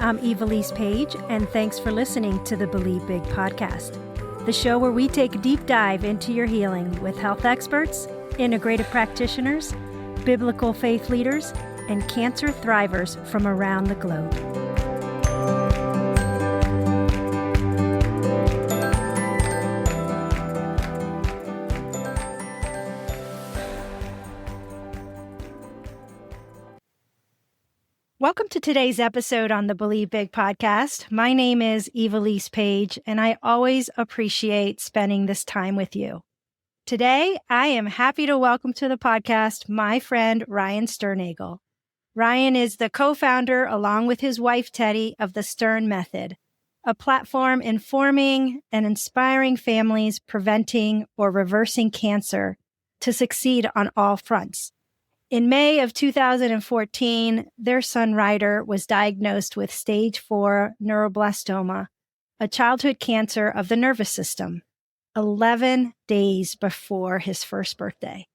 I'm Ivelisse Page, and thanks for listening to the Believe Big podcast, the show where we take a deep dive into your healing with health experts, integrative practitioners, biblical faith leaders, and cancer thrivers from around the globe. Welcome to today's episode on the Believe Big podcast. My name is Ivelisse Page, and I always appreciate spending this time with you. Today, I am happy to welcome to the podcast my friend Ryan Sternagel. Ryan is the co-founder, along with his wife Teddy, of the Stern Method, a platform informing and inspiring families preventing or reversing cancer to succeed on all fronts. In May of 2014, their son Ryder was diagnosed with stage 4 neuroblastoma, a childhood cancer of the nervous system, 11 days before his first birthday.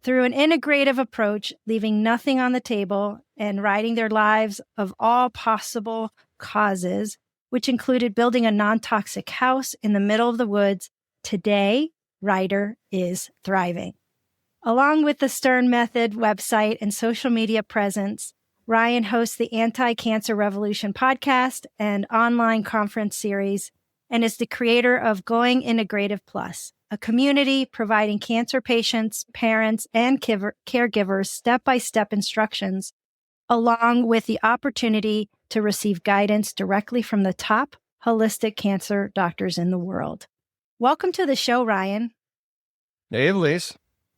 Through an integrative approach, leaving nothing on the table and ridding their lives of all possible causes, which included building a non-toxic house in the middle of the woods, today, Ryder is thriving. Along with the Stern Method website and social media presence, Ryan hosts the Anti-Cancer Revolution podcast and online conference series, and is the creator of Going Integrative Plus, a community providing cancer patients, parents, and caregivers step-by-step instructions, along with the opportunity to receive guidance directly from the top holistic cancer doctors in the world. Welcome to the show, Ryan. Hey, Ivelisse.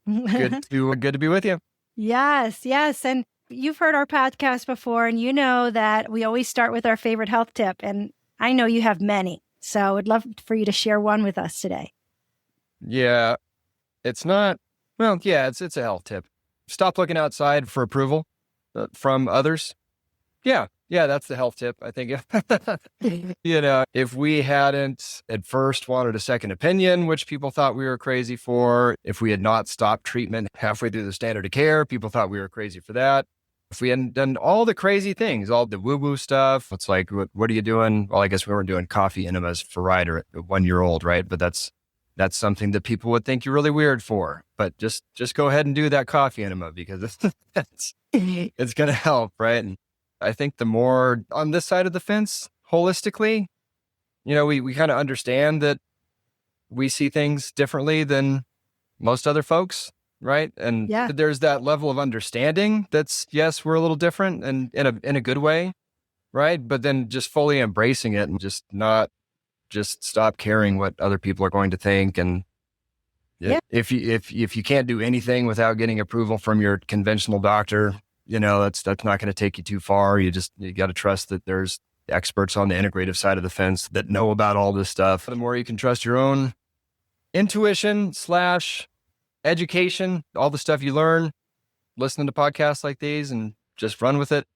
Good to be with you. Yes. And you've heard our podcast before, and you know that we always start with our favorite health tip. And I know you have many, so I'd love for you to share one with us today. Yeah, it's a health tip. Stop looking outside for approval from others. Yeah, that's the health tip. I think, if we hadn't at first wanted a second opinion, which people thought we were crazy for, if we had not stopped treatment halfway through the standard of care, people thought we were crazy for that. If we hadn't done all the crazy things, all the woo-woo stuff, it's like, what are you doing? Well, I guess we weren't doing coffee enemas for Ryder at 1 year old, right? But that's something that people would think you're really weird for. But just go ahead and do that coffee enema because it's going to help, right? And I think the more on this side of the fence, holistically, we kind of understand that we see things differently than most other folks, right? And there's that level of understanding that's, yes, we're a little different and in a good way, right? But then just fully embracing it and just stop caring what other people are going to think. And if you can't do anything without getting approval from your conventional doctor, that's not going to take you too far. You got to trust that there's experts on the integrative side of the fence that know about all this stuff. The more you can trust your own intuition / education, all the stuff you learn, listening to podcasts like these and just run with it.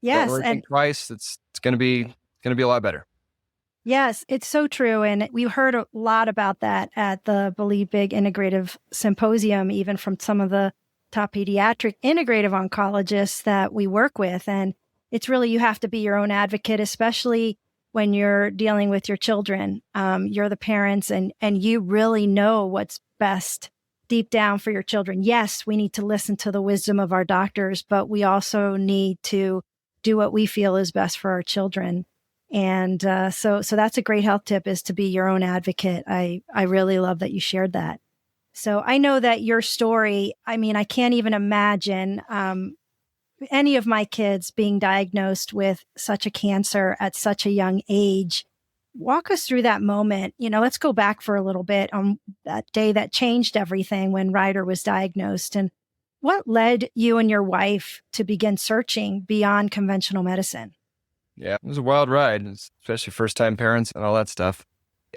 Yes. And twice, it's going to be a lot better. Yes, it's so true. And we heard a lot about that at the Believe Big Integrative Symposium, even from some of the top pediatric integrative oncologists that we work with. And it's really, you have to be your own advocate, especially when you're dealing with your children. You're the parents and you really know what's best deep down for your children. Yes, we need to listen to the wisdom of our doctors, but we also need to do what we feel is best for our children. And so that's a great health tip, is to be your own advocate. I really love that you shared that. So I know that your story, I can't even imagine any of my kids being diagnosed with such a cancer at such a young age. Walk us through that moment. Let's go back for a little bit on that day that changed everything when Ryder was diagnosed. And what led you and your wife to begin searching beyond conventional medicine? Yeah, it was a wild ride, especially first-time parents and all that stuff.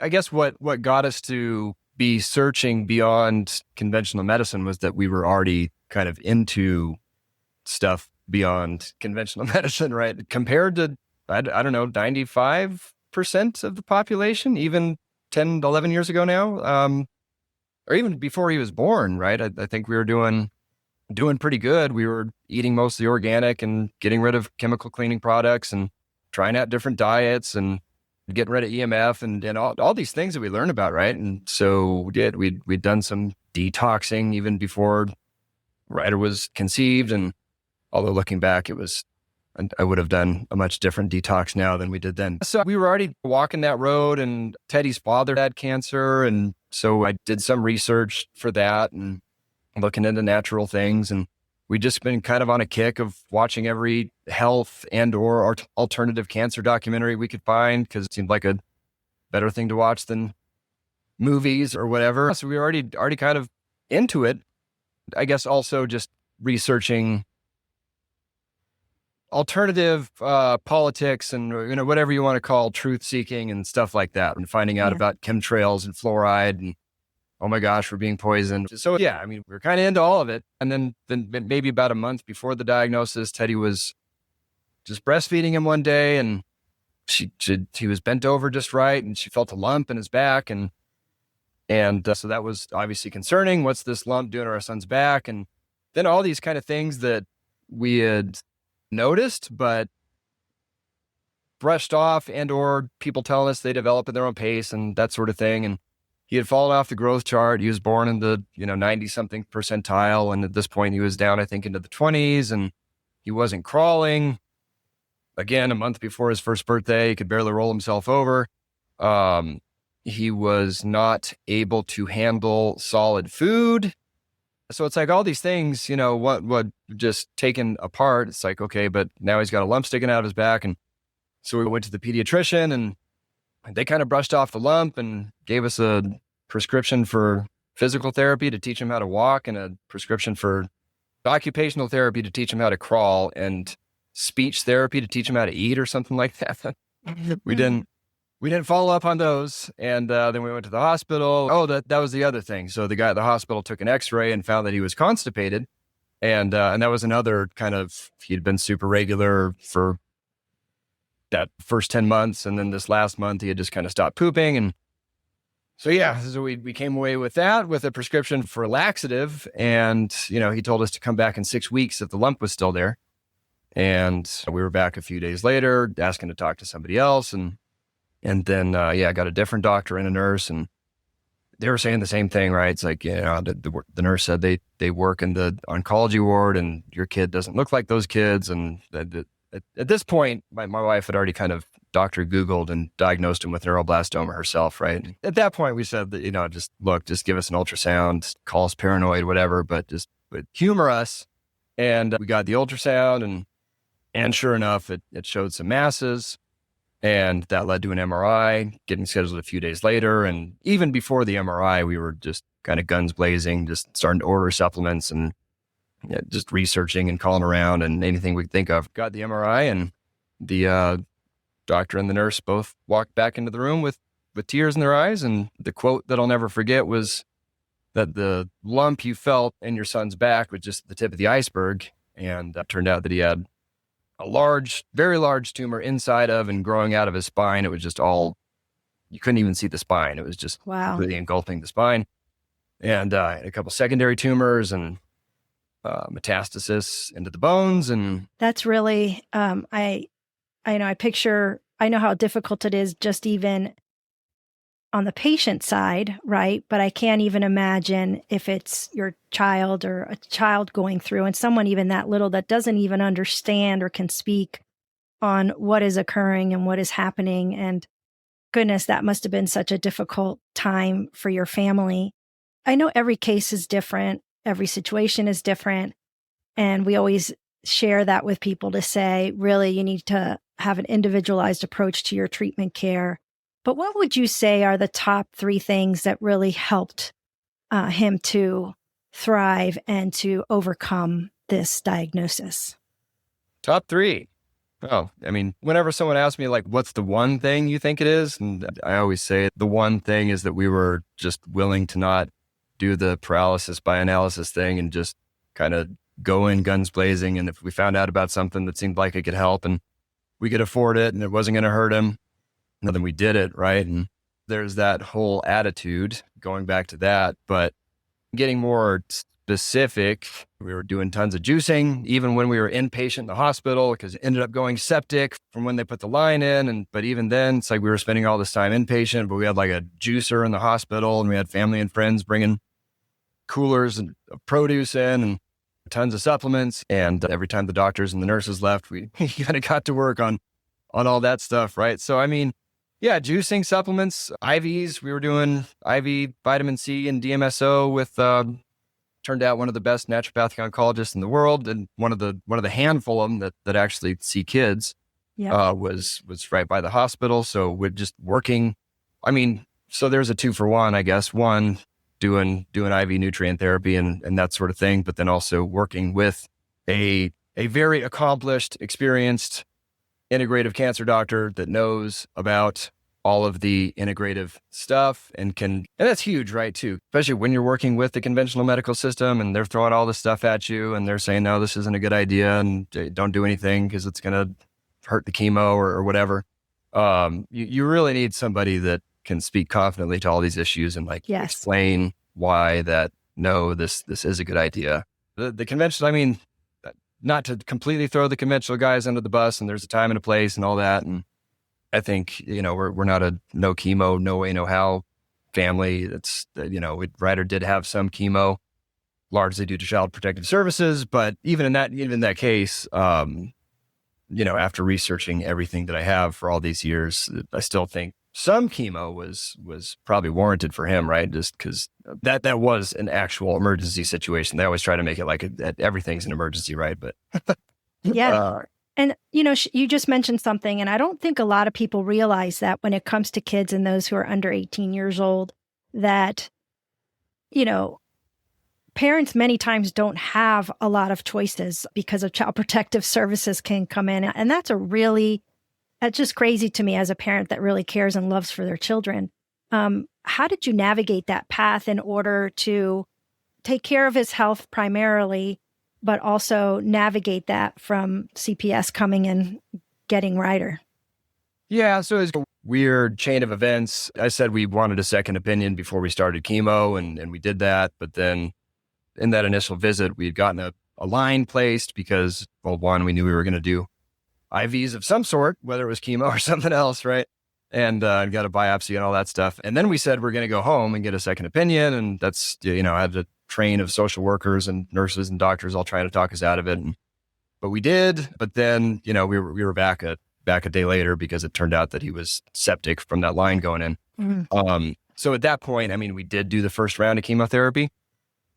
I guess what got us to be searching beyond conventional medicine was that we were already kind of into stuff beyond conventional medicine, right? Compared to, I don't know, 95% of the population, even 10, 11 years ago now, or even before he was born, right? I think we were doing pretty good. We were eating mostly organic and getting rid of chemical cleaning products and trying out different diets and getting rid of EMF and all these things that we learn about, right? And so we'd done some detoxing even before Ryder was conceived. And although looking back, I would have done a much different detox now than we did then. So we were already walking that road, and Teddy's father had cancer. And so I did some research for that and looking into natural things. And we'd just been kind of on a kick of watching every health and or alternative cancer documentary we could find, because it seemed like a better thing to watch than movies or whatever. So we were already kind of into it. I guess also just researching alternative politics and whatever you want to call truth seeking and stuff like that, and finding out about chemtrails and fluoride and oh my gosh, we're being poisoned. So yeah, I mean, we're kind of into all of it. And then maybe about a month before the diagnosis, Teddy was just breastfeeding him one day, and he was bent over just right, and she felt a lump in his back, and so that was obviously concerning. What's this lump doing to our son's back? And then all these kind of things that we had noticed but brushed off, and or people telling us they develop at their own pace and that sort of thing. And he had fallen off the growth chart. He was born in the 90 something percentile, and at this point he was down, I think, into the 20s, and he wasn't crawling. Again, a month before his first birthday, he could barely roll himself over. He was not able to handle solid food. So it's like all these things, what just taken apart. It's like, okay, but now he's got a lump sticking out of his back. And so we went to the pediatrician, and they kind of brushed off the lump and gave us a prescription for physical therapy to teach him how to walk, and a prescription for occupational therapy to teach him how to crawl, and speech therapy to teach him how to eat or something like that. We didn't follow up on those. And then we went to the hospital. Oh, that was the other thing. So the guy at the hospital took an x-ray and found that he was constipated. And that was another kind of, he'd been super regular for that first 10 months. And then this last month, he had just kind of stopped pooping. And so, so we came away with that, with a prescription for laxative. And, he told us to come back in 6 weeks if the lump was still there. And we were back a few days later, asking to talk to somebody else. And then, I got a different doctor and a nurse, and they were saying the same thing, right? It's like, the nurse said they work in the oncology ward, and your kid doesn't look like those kids. And at this point, my wife had already kind of Dr. Googled and diagnosed him with neuroblastoma herself, right? At that point, we said that, just give us an ultrasound, call us paranoid, whatever, but humor us. And we got the ultrasound, and sure enough, it showed some masses. And that led to an MRI, getting scheduled a few days later. And even before the MRI, we were just kind of guns blazing, just starting to order supplements and just researching and calling around and anything we could think of. Got the MRI, and the doctor and the nurse both walked back into the room with tears in their eyes. And the quote that I'll never forget was that the lump you felt in your son's back was just the tip of the iceberg. And it turned out that he had a large, very large tumor inside of and growing out of his spine. It was just you couldn't even see the spine. It was just completely engulfing the spine. And a couple secondary tumors and metastasis into the bones. And that's really, I know how difficult it is just even on the patient side, right? But I can't even imagine if it's your child or a child going through, and someone even that little that doesn't even understand or can speak on what is occurring and what is happening. And goodness, that must have been such a difficult time for your family. I know every case is different. Every situation is different. And we always share that with people to say, really, you need to have an individualized approach to your treatment care. But what would you say are the top 3 things that really helped him to thrive and to overcome this diagnosis? Top 3. Oh, I mean, whenever someone asks me, like, what's the one thing you think it is? And I always say the one thing is that we were just willing to not do the paralysis by analysis thing and just kind of go in guns blazing. And if we found out about something that seemed like it could help and we could afford it and it wasn't going to hurt him, then we did it, right? And there's that whole attitude going back to that, but getting more specific. We were doing tons of juicing, even when we were inpatient in the hospital, because it ended up going septic from when they put the line in. But even then, it's like we were spending all this time inpatient, but we had like a juicer in the hospital, and we had family and friends bringing coolers and produce in and tons of supplements. And every time the doctors and the nurses left, we kind of got to work on all that stuff, right? So, I mean, yeah, juicing, supplements, IVs. We were doing IV vitamin C and DMSO with turned out one of the best naturopathic oncologists in the world, and one of the handful of them that actually see kids. Was right by the hospital. So we're just working. I mean, so there's a 2-for-1, I guess. One, doing IV nutrient therapy and that sort of thing, but then also working with a very accomplished, experienced integrative cancer doctor that knows about all of the integrative stuff and that's huge, right, too, especially when you're working with the conventional medical system and they're throwing all this stuff at you and they're saying, no, this isn't a good idea and don't do anything because it's going to hurt the chemo or whatever. You really need somebody that can speak confidently to all these issues and explain why this is a good idea. The conventional, I mean, not to completely throw the conventional guys under the bus, and there's a time and a place and all that. And I think, we're not a no chemo, no way, no how family. It's, Ryder did have some chemo, largely due to Child Protective Services. But even in that case, after researching everything that I have for all these years, I still think some chemo was probably warranted for him, right? Just because that was an actual emergency situation. They always try to make it like everything's an emergency, right? But yeah. And, you just mentioned something, and I don't think a lot of people realize that when it comes to kids and those who are under 18 years old, that, parents many times don't have a lot of choices because of Child Protective Services can come in. And that's just crazy to me as a parent that really cares and loves for their children. How did you navigate that path in order to take care of his health primarily, but also navigate that from CPS coming and getting Ryder? Yeah, so it's a weird chain of events. I said we wanted a second opinion before we started chemo, and we did that. But then in that initial visit, we had gotten a line placed because, well, one, we knew we were going to do IVs of some sort, whether it was chemo or something else, right? And got a biopsy and all that stuff. And then we said we're going to go home and get a second opinion. And that's, I had a train of social workers and nurses and doctors all trying to talk us out of it. But we did. But then, we were back a day later because it turned out that he was septic from that line going in. Mm-hmm. So at that point, I mean, we did do the first round of chemotherapy.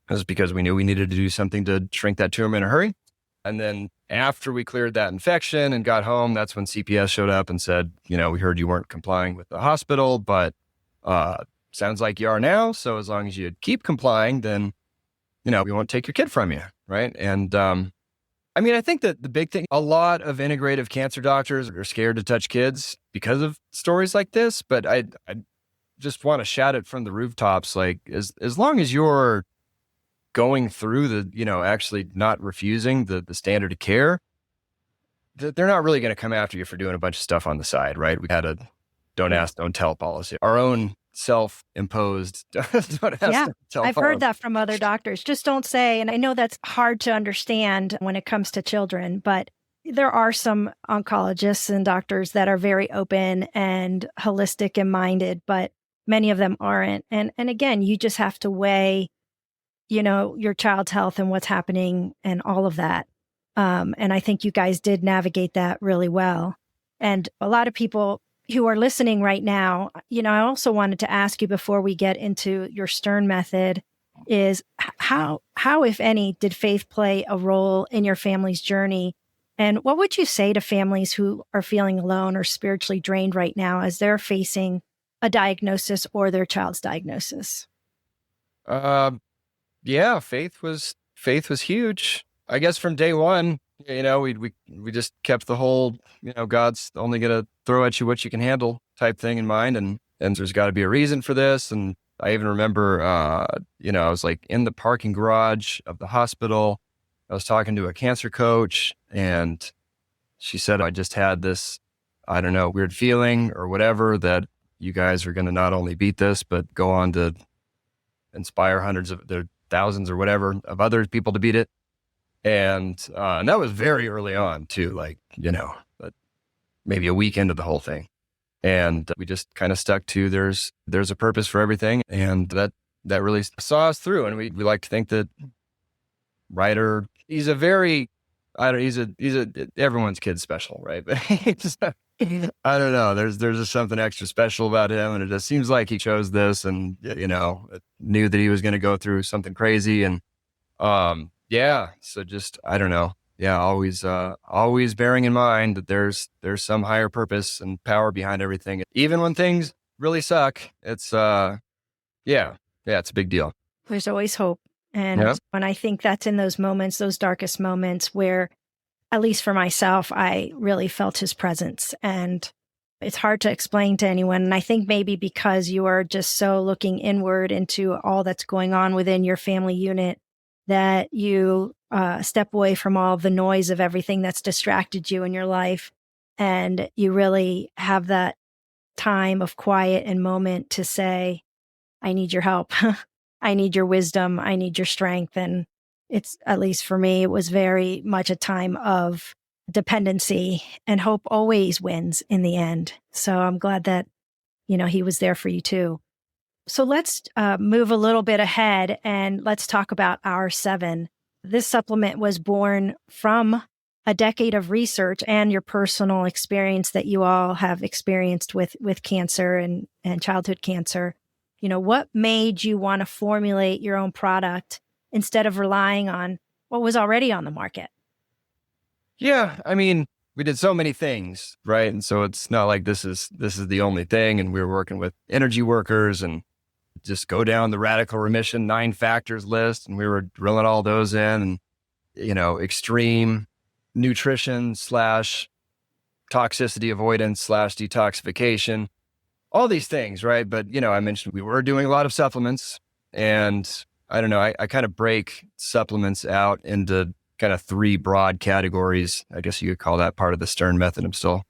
That was because we knew we needed to do something to shrink that tumor in a hurry. And then after we cleared that infection and got home, that's when CPS showed up and said, we heard you weren't complying with the hospital, but sounds like you are now. So as long as you keep complying, then, we won't take your kid from you, right? And I think that the big thing, a lot of integrative cancer doctors are scared to touch kids because of stories like this. But I just want to shout it from the rooftops, like as long as you're going through actually not refusing the standard of care, they're not really going to come after you for doing a bunch of stuff on the side, right? We had a don't ask, don't tell policy, our own self-imposed don't ask, don't tell I've policy. heard that from other doctors. Just don't say. And I know that's hard to understand when it comes to children, but there are some oncologists and doctors that are very open and holistic and minded, but many of them aren't. And again, you just have to weigh your child's health and what's happening and all of that. And I think you guys did navigate that really well. And a lot of people who are listening right now, I also wanted to ask you before we get into your Stern method is how, if any, did faith play a role in your family's journey? And what would you say to families who are feeling alone or spiritually drained right now as they're facing a diagnosis or their child's diagnosis? Yeah, faith was huge. I guess from day one, we just kept the whole, God's only going to throw at you what you can handle type thing in mind. And there's got to be a reason for this. And I even remember, I was like in the parking garage of the hospital. I was talking to a cancer coach and she said, I just had this, I don't know, weird feeling or whatever that you guys are going to not only beat this, but go on to inspire hundreds of, thousands or whatever of other people to beat it. And that was very early on too, like, but maybe a week into the whole thing. And we just kind of stuck to there's a purpose for everything. And that really saw us through. And we like to think that Ryder, he's a very, he's everyone's kid special, right? But I don't know. There's just something extra special about him. And it just seems like he chose this and, knew that he was going to go through something crazy. And, so just, I don't know. Yeah. Always bearing in mind that there's some higher purpose and power behind everything. Even when things really suck, it's, it's a big deal. There's always hope. And when I think that's in those moments, those darkest moments where, at least for myself, I really felt his presence. And it's hard to explain to anyone. And I think maybe because you are just so looking inward into all that's going on within your family unit, that you step away from all the noise of everything that's distracted you in your life. And you really have that time of quiet and moment to say, I need your help. I need your wisdom. I need your strength. And it's, at least for me, it was very much a time of dependency, and hope always wins in the end. So I'm glad that, he was there for you too. So let's move a little bit ahead and let's talk about R7. This supplement was born from a decade of research and your personal experience that you all have experienced with cancer and childhood cancer. What made you want to formulate your own product instead of relying on what was already on the market? Yeah. I mean, we did so many things, right? And so it's not like this is the only thing. And we were working with energy workers and just go down the radical remission 9 factors list. And we were drilling all those in and, extreme nutrition / toxicity avoidance / detoxification, all these things, right? But, I mentioned we were doing a lot of supplements, and I don't know, I kind of break supplements out into kind of 3 broad categories. I guess you could call that part of the Stern method. I'm still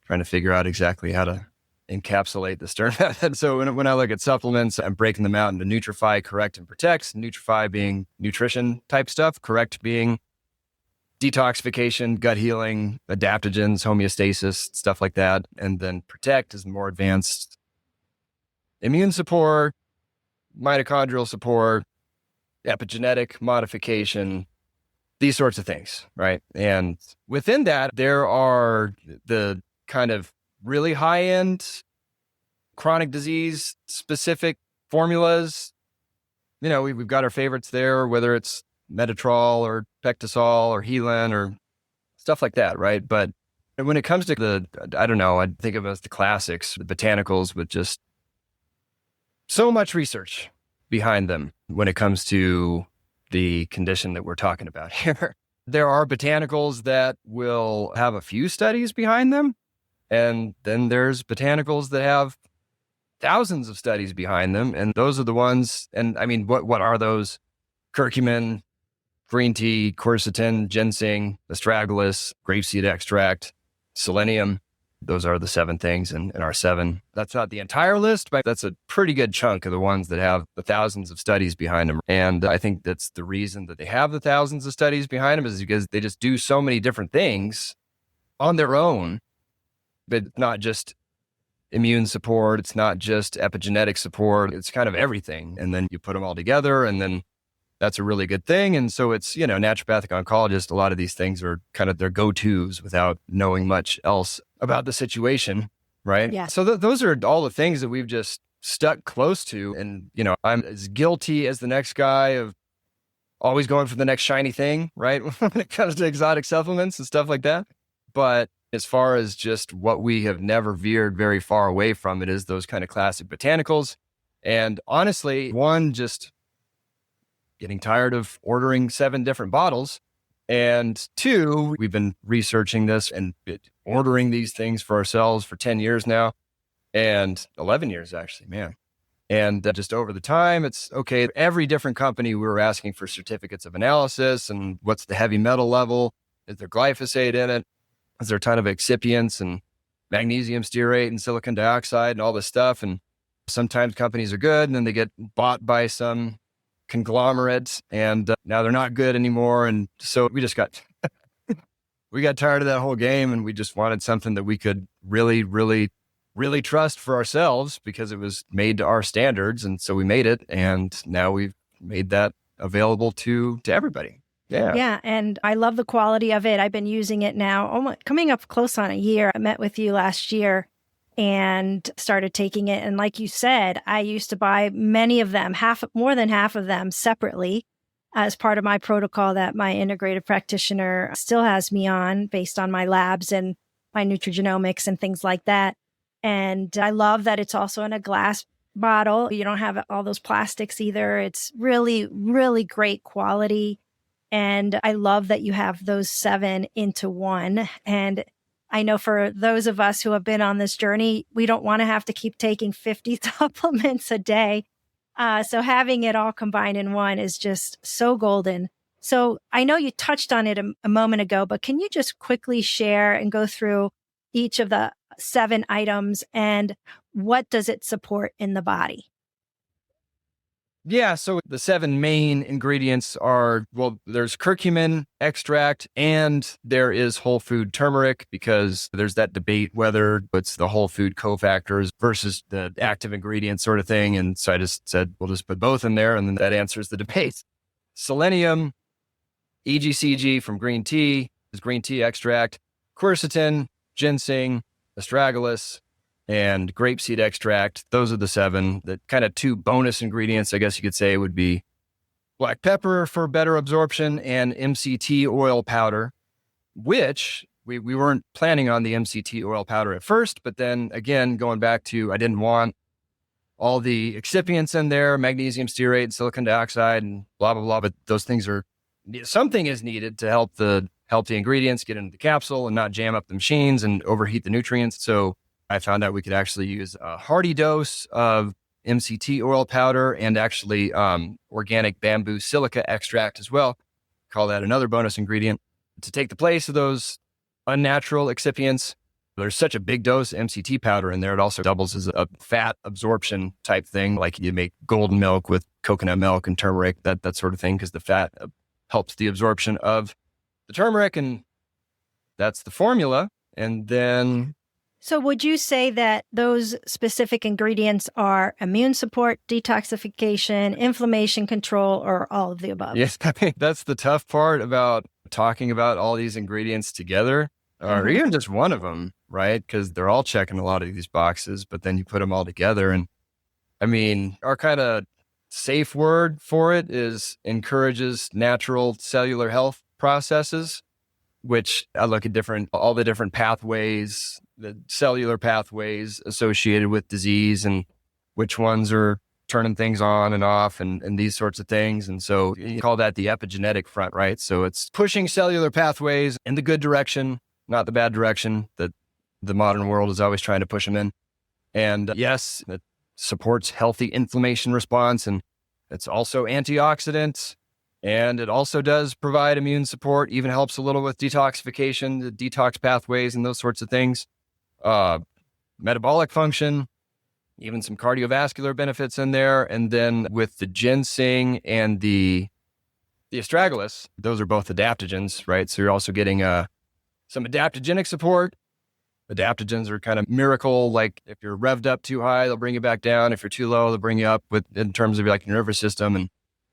trying to figure out exactly how to encapsulate the Stern method. So when I look at supplements, I'm breaking them out into Nutrify, Correct, and Protect. Nutrify being nutrition type stuff, Correct being detoxification, gut healing, adaptogens, homeostasis, stuff like that. And then Protect is more advanced immune support, mitochondrial support, epigenetic modification, these sorts of things, right? And within that, there are the kind of really high-end chronic disease specific formulas. We've got our favorites there, whether it's Metatrol or Pectisol or Helin or stuff like that, right? But when it comes to I think of it as the classics, the botanicals, with just so much research behind them when it comes to the condition that we're talking about here. There are botanicals that will have a few studies behind them. And then there's botanicals that have thousands of studies behind them. And those are the ones, and I mean, what are those? Curcumin, green tea, quercetin, ginseng, astragalus, grapeseed extract, selenium. Those are the 7 things in our 7. That's not the entire list, but that's a pretty good chunk of the ones that have the thousands of studies behind them. And I think that's the reason that they have the thousands of studies behind them, is because they just do so many different things on their own. But it's not just immune support. It's not just epigenetic support. It's kind of everything. And then you put them all together, and then that's a really good thing. And so it's, naturopathic oncologists, a lot of these things are kind of their go-tos without knowing much else about the situation, right? Yeah. So those are all the things that we've just stuck close to. And, I'm as guilty as the next guy of always going for the next shiny thing, right? When it comes to exotic supplements and stuff like that. But as far as just what we have never veered very far away from, it is those kind of classic botanicals. And honestly, one, just getting tired of ordering 7 different bottles. And 2, we've been researching this and ordering these things for ourselves for 10 years now, and 11 years actually, man. And just over the time, it's okay. Every different company, we were asking for certificates of analysis and what's the heavy metal level? Is there glyphosate in it? Is there a ton of excipients and magnesium stearate and silicon dioxide and all this stuff? And sometimes companies are good, and then they get bought by some conglomerate, and now they're not good anymore. And so we got tired of that whole game, and we just wanted something that we could really, really, really trust for ourselves because it was made to our standards. And so we made it, and now we've made that available to everybody. Yeah. Yeah. And I love the quality of it. I've been using it now, almost coming up close on a year. I met with you last year and started taking it. And like you said, I used to buy many of them, more than half of them separately as part of my protocol that my integrative practitioner still has me on based on my labs and my nutrigenomics and things like that. And I love that it's also in a glass bottle. You don't have all those plastics either. It's really, really great quality. And I love that you have those 7 into one. And I know for those of us who have been on this journey, we don't want to have to keep taking 50 supplements a day. So having it all combined in one is just so golden. So I know you touched on it a moment ago, but can you just quickly share and go through each of the 7 items and what does it support in the body? Yeah, so the 7 main ingredients are, well, there's curcumin extract and there is whole food turmeric, because there's that debate whether it's the whole food cofactors versus the active ingredients sort of thing. And so I just said, we'll just put both in there, and then that answers the debate. Selenium, EGCG from green tea, is green tea extract, quercetin, ginseng, astragalus, and grapeseed extract. Those are the 7. The kind of 2 bonus ingredients, I guess you could say, would be black pepper for better absorption and MCT oil powder, which we weren't planning on the MCT oil powder at first. But then again, going back to, I didn't want all the excipients in there, magnesium stearate, silicon dioxide, and blah, blah, blah. But those things something is needed to help the ingredients get into the capsule and not jam up the machines and overheat the nutrients. So I found out we could actually use a hearty dose of MCT oil powder and actually organic bamboo silica extract as well. Call that another bonus ingredient to take the place of those unnatural excipients. There's such a big dose of MCT powder in there. It also doubles as a fat absorption type thing. Like you make golden milk with coconut milk and turmeric, that sort of thing, because the fat helps the absorption of the turmeric. And that's the formula. And then... So would you say that those specific ingredients are immune support, detoxification, inflammation control, or all of the above? Yes, I think that's the tough part about talking about all these ingredients together, or even just one of them, right? Because they're all checking a lot of these boxes, but then you put them all together. And I mean, our kind of safe word for it is encourages natural cellular health processes, which I look at all the different pathways, the cellular pathways associated with disease and which ones are turning things on and off and these sorts of things. And so you call that the epigenetic front, right? So it's pushing cellular pathways in the good direction, not the bad direction that the modern world is always trying to push them in. And yes, it supports healthy inflammation response, and it's also antioxidants. And it also does provide immune support, even helps a little with detoxification, the detox pathways and those sorts of things. Metabolic function, even some cardiovascular benefits in there. And then with the ginseng and the astragalus, those are both adaptogens, right? So you're also getting some adaptogenic support. Adaptogens are kind of miracle, like if you're revved up too high, they'll bring you back down. If you're too low, they'll bring you up in terms of like your nervous system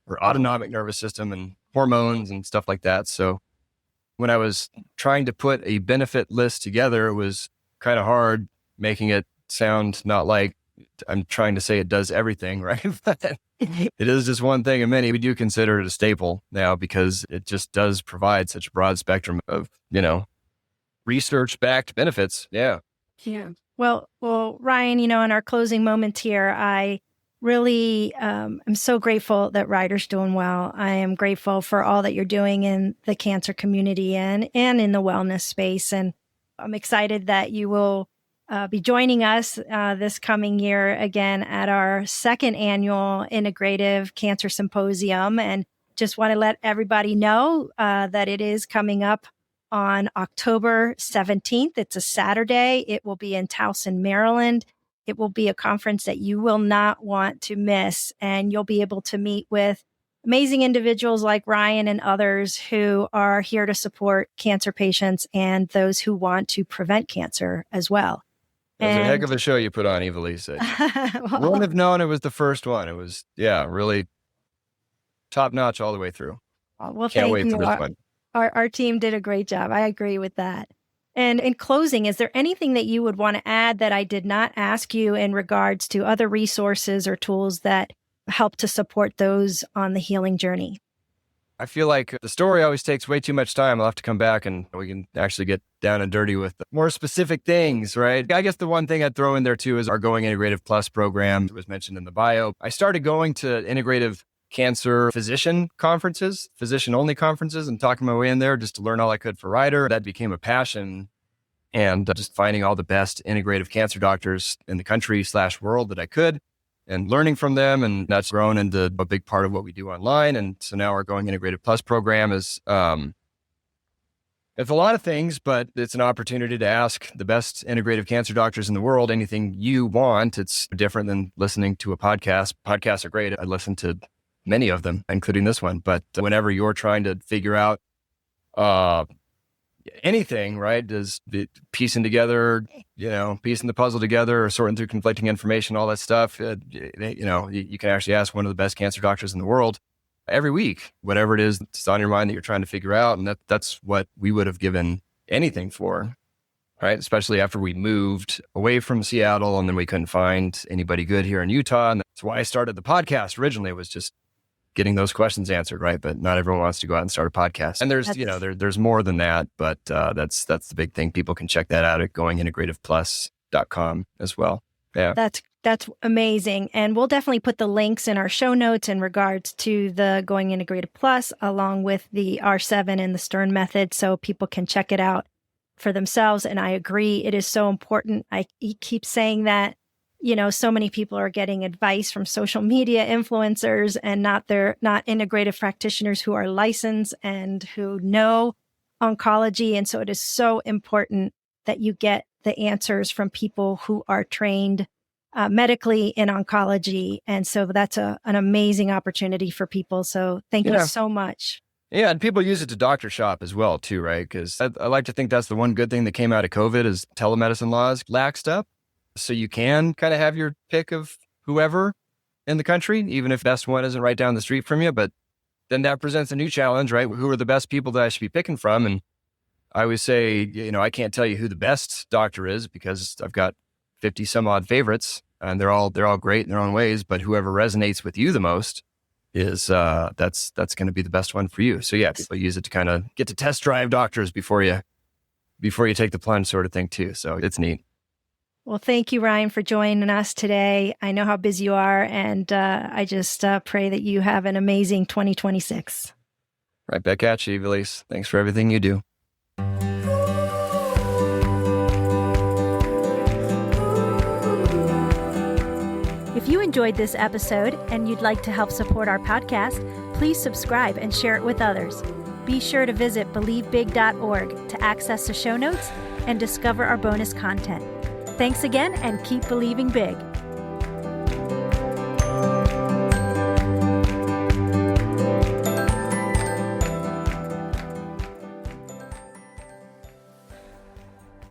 or autonomic nervous system and hormones and stuff like that. So when I was trying to put a benefit list together, it was kind of hard making it sound not like I'm trying to say it does everything, right? But it is just one thing of many. We do consider it a staple now because it just does provide such a broad spectrum of, research-backed benefits. Yeah. Yeah. Well, Ryan, in our closing moments here, I really am so grateful that Ryder's doing well. I am grateful for all that you're doing in the cancer community and in the wellness space. And I'm excited that you will be joining us this coming year again at our 2nd annual Integrative Cancer Symposium. And just want to let everybody know that it is coming up on October 17th. It's a Saturday. It will be in Towson, Maryland. It will be a conference that you will not want to miss. And you'll be able to meet with amazing individuals like Ryan and others who are here to support cancer patients and those who want to prevent cancer as well. It was a heck of a show you put on, Ivelisse. Wouldn't have known it was the first one. It was, really top notch all the way through. Well, Can't wait for this one. Our team did a great job. I agree with that. And in closing, is there anything that you would want to add that I did not ask you in regards to other resources or tools that help to support those on the healing journey? I feel like the story always takes way too much time. I'll have to come back and we can actually get down and dirty with more specific things, right? I guess the one thing I'd throw in there too is our Going Integrative Plus program. It was mentioned in the bio. I started going to integrative cancer physician conferences, physician-only conferences, and talking my way in there just to learn all I could for Ryder. That became a passion, and just finding all the best integrative cancer doctors in the country/world that I could and learning from them. And that's grown into a big part of what we do online. And so now our Going Integrative Plus program is, it's a lot of things, but it's an opportunity to ask the best integrative cancer doctors in the world anything you want. It's different than listening to a podcast. Podcasts are great. I listen to many of them, including this one. But whenever you're trying to figure out anything, right, does piecing together, piecing the puzzle together or sorting through conflicting information, all that stuff, you can actually ask one of the best cancer doctors in the world every week, whatever it is that's on your mind that you're trying to figure out. And that's what we would have given anything for, right? Especially after we moved away from Seattle and then we couldn't find anybody good here in Utah. And that's why I started the podcast originally, was just getting those questions answered, right? But not everyone wants to go out and start a podcast. And there's, there's more than that, but that's the big thing. People can check that out at goingintegrativeplus.com as well. Yeah. That's amazing. And we'll definitely put the links in our show notes in regards to the Going Integrative Plus, along with the R7 and the Stern method, so people can check it out for themselves. And I agree, it is so important. I keep saying that, so many people are getting advice from social media influencers and not integrative practitioners who are licensed and who know oncology. And so it is so important that you get the answers from people who are trained medically in oncology. And so that's an amazing opportunity for people. So thank you so much. Yeah, and people use it to doctor shop as well too, right? Because I like to think that's the one good thing that came out of COVID is telemedicine laws laxed up. So you can kind of have your pick of whoever in the country, even if the best one isn't right down the street from you. But then that presents a new challenge, right? Who are the best people that I should be picking from? And I always say, I can't tell you who the best doctor is because I've got 50 some odd favorites and they're all great in their own ways. But whoever resonates with you the most is that's going to be the best one for you. So yeah, people use it to kind of get to test drive doctors before you take the plunge, sort of thing too. So it's neat. Well, thank you, Ryan, for joining us today. I know how busy you are, and I just pray that you have an amazing 2026. Right back at you, Ivelisse. Thanks for everything you do. If you enjoyed this episode and you'd like to help support our podcast, please subscribe and share it with others. Be sure to visit believebig.org to access the show notes and discover our bonus content. Thanks again, and keep believing big.